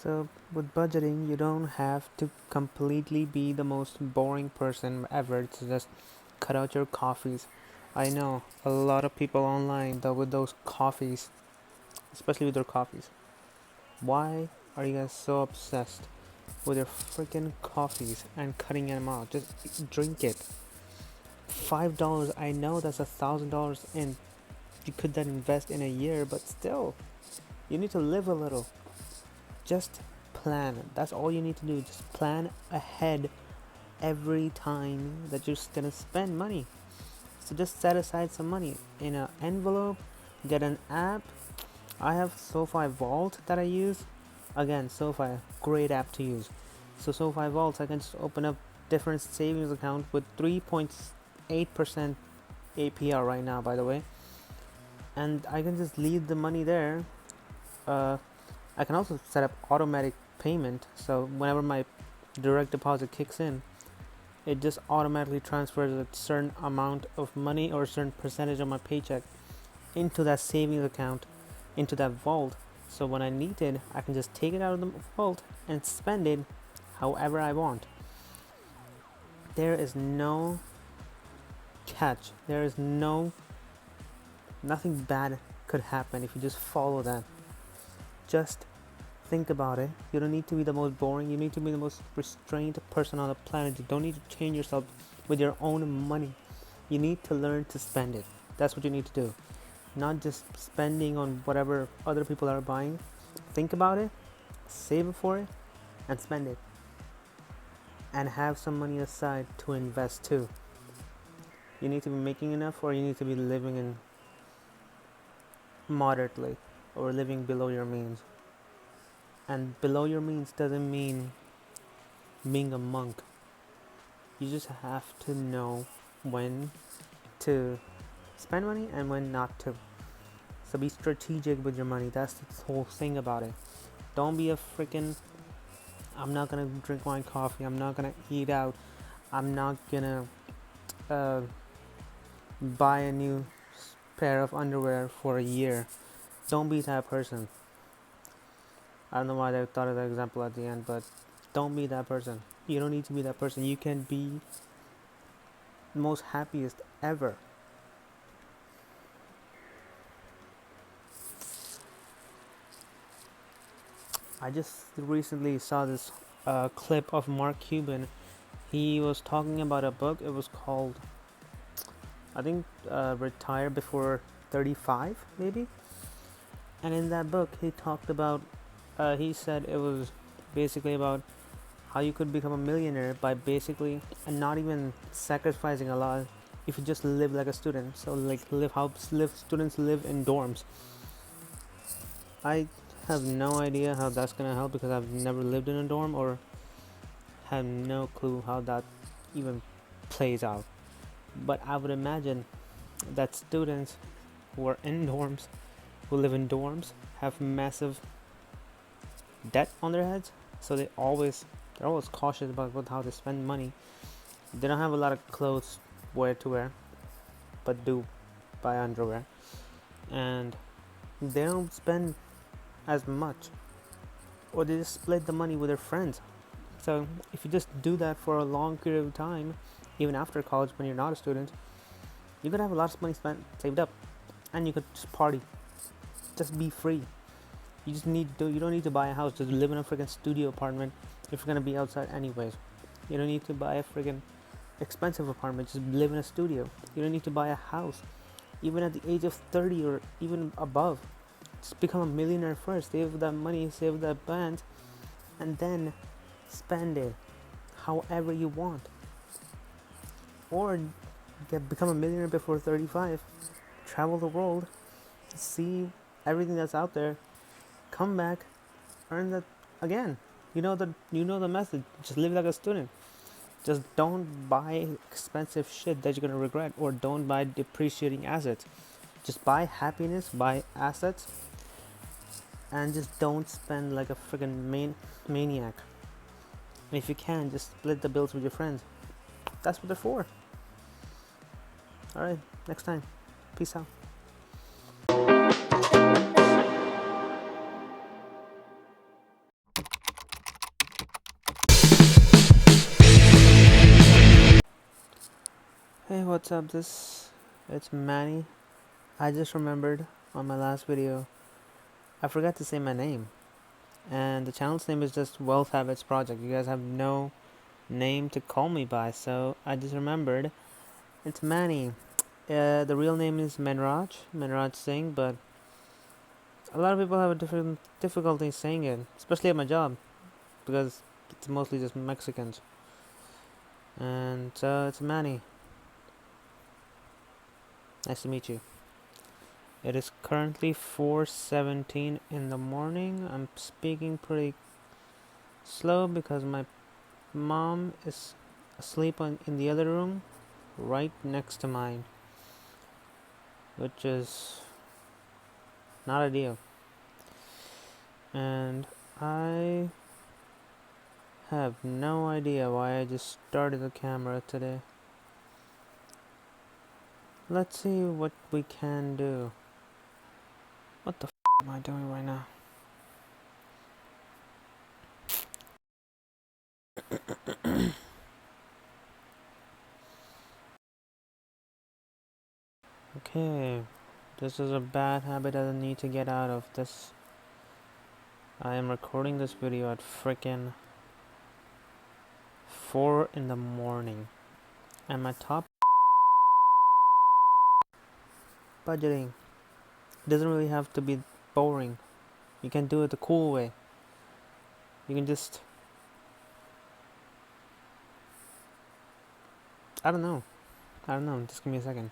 So, with budgeting, you don't have to completely be the most boring person ever to just cut out your coffees. I know a lot of people online that with those coffees, especially with their coffees. Why are you guys so obsessed with your freaking coffees and cutting them out? Just drink it. $5, I know that's $1,000 and you could then invest in a year, but still, you need to live a little. Just plan. That's all you need to do. Just plan ahead every time that you're gonna spend money. So just set aside some money in an envelope, get an app. I have SoFi Vault that I use. Again, SoFi, great app to use. So SoFi Vault, I can just open up different savings account with 3.8% APR right now, by the way. And I can just leave the money there. I can also set up automatic payment. So whenever my direct deposit kicks in, it just automatically transfers a certain amount of money or a certain percentage of my paycheck into that savings account, into that vault. So when I need it, I can just take it out of the vault and spend it however I want. There is no catch. There is nothing bad could happen if you just follow that. Just think about it. You don't need to be the most boring. You need to be the most restrained person on the planet. You don't need to change yourself with your own money. You need to learn to spend it. That's what you need to do. Not just spending on whatever other people are buying. Think about it, save it for it, and spend it. And have some money aside to invest too. You need to be making enough, or you need to be living in moderately, or living below your means. And below your means doesn't mean being a monk. You just have to know when to spend money and when not to. So be strategic with your money. That's the whole thing about it. Don't be a freaking, I'm not gonna drink my coffee, I'm not gonna eat out, I'm not gonna buy a new pair of underwear for a year. Don't be that person. I don't know why I thought of that example at the end, but don't be that person. You don't need to be that person. You can be the most happiest ever. I just recently saw this clip of Mark Cuban. He was talking about a book. It was called, I think, Retire Before 35, maybe. And in that book, he talked about, he said it was basically about how you could become a millionaire by basically and not even sacrificing a lot if you just live like a student. So like students live in dorms. I have no idea how that's gonna help because I've never lived in a dorm or have no clue how that even plays out. But I would imagine that students who are in dorms, who live in dorms, have massive debt on their heads, so they're always cautious about how they spend money. They don't have a lot of clothes to wear, but do buy underwear, and they don't spend as much, or they just split the money with their friends. So if you just do that for a long period of time, even after college when you're not a student, you could have a lot of money saved up, and you could just party, just be free. You don't need to buy a house. Just live in a freaking studio apartment if you're gonna be outside anyways. You don't need to buy a freaking expensive apartment. Just live in a studio. You don't need to buy a house. Even at the age of 30 or even above, just become a millionaire first. Save that money, save that band, and then spend it however you want. Or become a millionaire before 35. Travel the world, see everything that's out there. Come back, earn that again. You know the method. Just live like a student. Just don't buy expensive shit that you're gonna regret, or don't buy depreciating assets. Just buy happiness, buy assets, and just don't spend like a freaking maniac. And if you can, just split the bills with your friends. That's what they're for. Alright, next time. Peace out. Hey, what's up? It's Manny. I just remembered on my last video, I forgot to say my name. And the channel's name is just Wealth Habits Project. You guys have no name to call me by, so I just remembered. It's Manny. The real name is Menraj Singh, but a lot of people have a different difficulty saying it, especially at my job, because it's mostly just Mexicans. And it's Manny. Nice to meet you. It is currently 4:17 in the morning. I'm speaking pretty slow because my mom is asleep in the other room right next to mine, which is not ideal. And I have no idea why I just started the camera today. Let's see what we can do. What the am I doing right now? Okay, this is a bad habit I need to get out of. I am recording this video at frickin' 4 in the morning. And my top budgeting doesn't really have to be boring. You can do it the cool way. You can just, I don't know. Just give me a second.